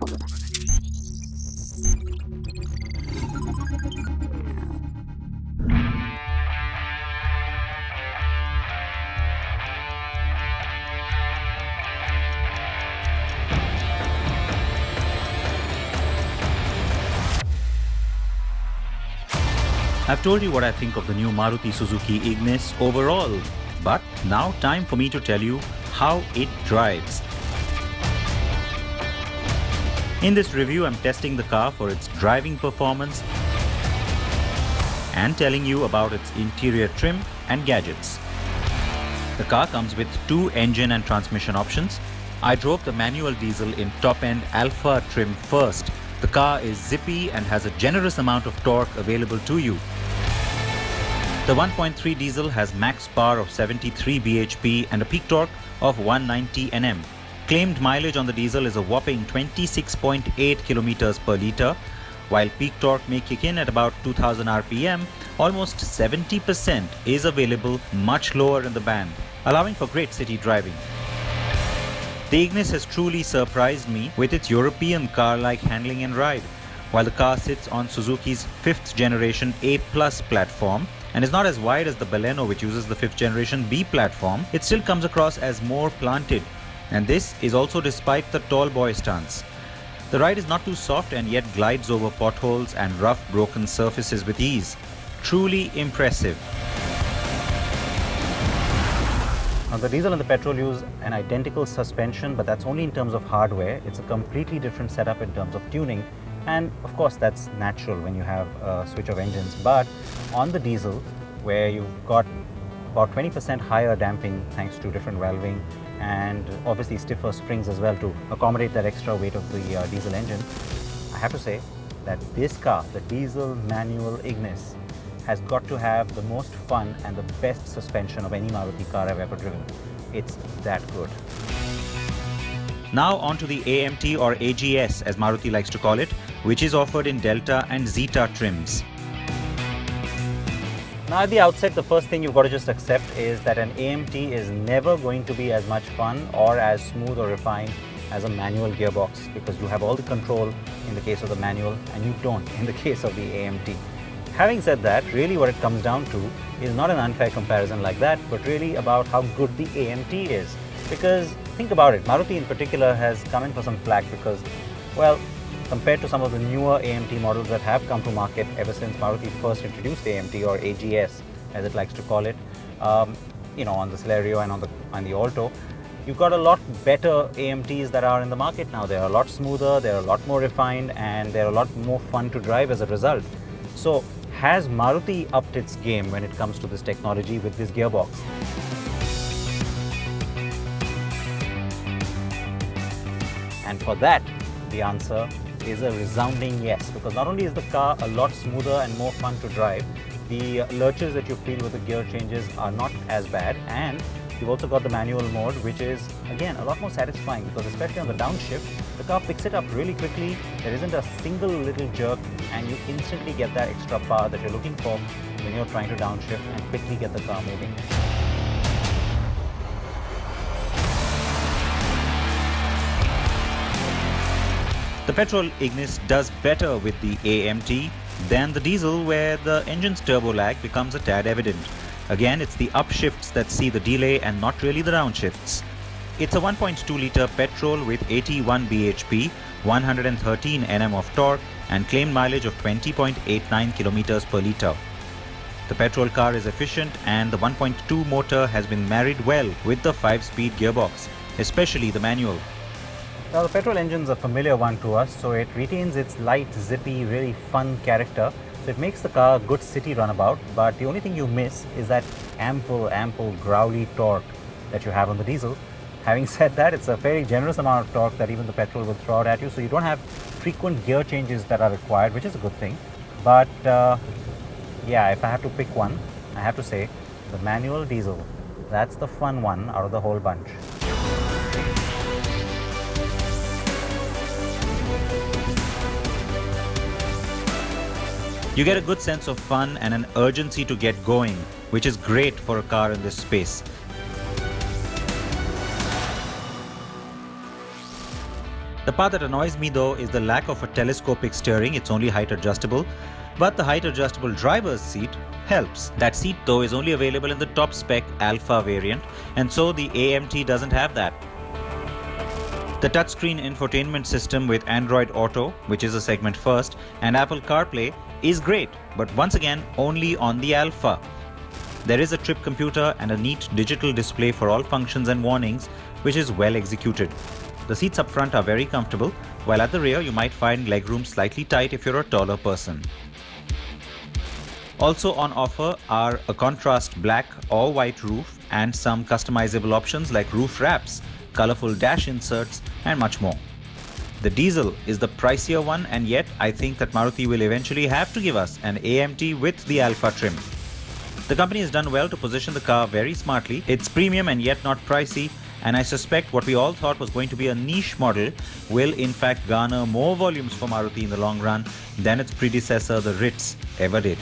I've told you what I think of the new Maruti Suzuki Ignis overall, but now time for me to tell you how it drives. In this review, I'm testing the car for its driving performance and telling you about its interior trim and gadgets. The car comes with two engine and transmission options. I drove the manual diesel in top-end Alpha trim first. The car is zippy and has a generous amount of torque available to you. The 1.3 diesel has max power of 73 bhp and a peak torque of 190 Nm. Claimed mileage on the diesel is a whopping 26.8 km per litre, while peak torque may kick in at about 2000 rpm. Almost 70% is available much lower in the band, allowing for great city driving. The Ignis has truly surprised me with its European car-like handling and ride. While the car sits on Suzuki's 5th generation A+ platform and is not as wide as the Baleno, which uses the 5th generation B platform, it still comes across as more planted, and this is also despite the tall boy stance. The ride is not too soft and yet glides over potholes and rough broken surfaces with ease. Truly impressive. Now, the diesel and the petrol use an identical suspension, but that's only in terms of hardware. It's a completely different setup in terms of tuning, and of course that's natural when you have a switch of engines. But on the diesel, where you've got about 20% higher damping thanks to different valving and obviously stiffer springs as well to accommodate that extra weight of the diesel engine, I have to say that this car, the diesel manual Ignis, has got to have the most fun and the best suspension of any Maruti car I've ever driven. It's that good. Now on to the AMT or AGS as Maruti likes to call it, which is offered in Delta and Zeta trims. Now at the outset, the first thing you've got to just accept is that an AMT is never going to be as much fun or as smooth or refined as a manual gearbox, because you have all the control in the case of the manual and you don't in the case of the AMT. Having said that, really what it comes down to is not an unfair comparison like that, but really about how good the AMT is. Because think about it, Maruti in particular has come in for some flack because, well, compared to some of the newer AMT models that have come to market ever since Maruti first introduced AMT or AGS as it likes to call it, on the Celerio and on the Alto, you've got a lot better AMTs that are in the market now. They're a lot smoother, they're a lot more refined, and they're a lot more fun to drive as a result. So, has Maruti upped its game when it comes to this technology with this gearbox? And for that, the answer is a resounding yes, because not only is the car a lot smoother and more fun to drive, the lurches that you feel with the gear changes are not as bad, and you've also got the manual mode, which is again a lot more satisfying because especially on the downshift, the car picks it up really quickly. There isn't a single little jerk and you instantly get that extra power that you're looking for when you're trying to downshift and quickly get the car moving. The petrol Ignis does better with the AMT than the diesel, where the engine's turbo lag becomes a tad evident. Again, it's the upshifts that see the delay and not really the downshifts. It's a 1.2-litre petrol with 81 bhp, 113 Nm of torque and claimed mileage of 20.89 km per litre. The petrol car is efficient and the 1.2 motor has been married well with the 5-speed gearbox, especially the manual. Now the petrol engine's a familiar one to us, so it retains its light, zippy, really fun character. So it makes the car a good city runabout, but the only thing you miss is that ample growly torque that you have on the diesel. Having said that, it's a very generous amount of torque that even the petrol will throw out at you, so you don't have frequent gear changes that are required, which is a good thing. But yeah, if I have to pick one, I have to say the manual diesel. That's the fun one out of the whole bunch. You get a good sense of fun and an urgency to get going, which is great for a car in this space. The part that annoys me though is the lack of a telescopic steering. It's only height adjustable, but the height adjustable driver's seat helps. That seat though is only available in the top spec Alpha variant, and so the AMT doesn't have that. The touchscreen infotainment system with Android Auto, which is a segment first, and Apple CarPlay is great, but once again only on the Alpha. There is a trip computer and a neat digital display for all functions and warnings, which is well executed. The seats up front are very comfortable, while at the rear you might find legroom slightly tight if you're a taller person. Also on offer are a contrast black or white roof and some customizable options like roof wraps, colorful dash inserts, and much more. The diesel is the pricier one, and yet I think that Maruti will eventually have to give us an AMT with the Alpha trim. The company has done well to position the car very smartly. It's premium and yet not pricey, and I suspect what we all thought was going to be a niche model will in fact garner more volumes for Maruti in the long run than its predecessor, the Ritz, ever did.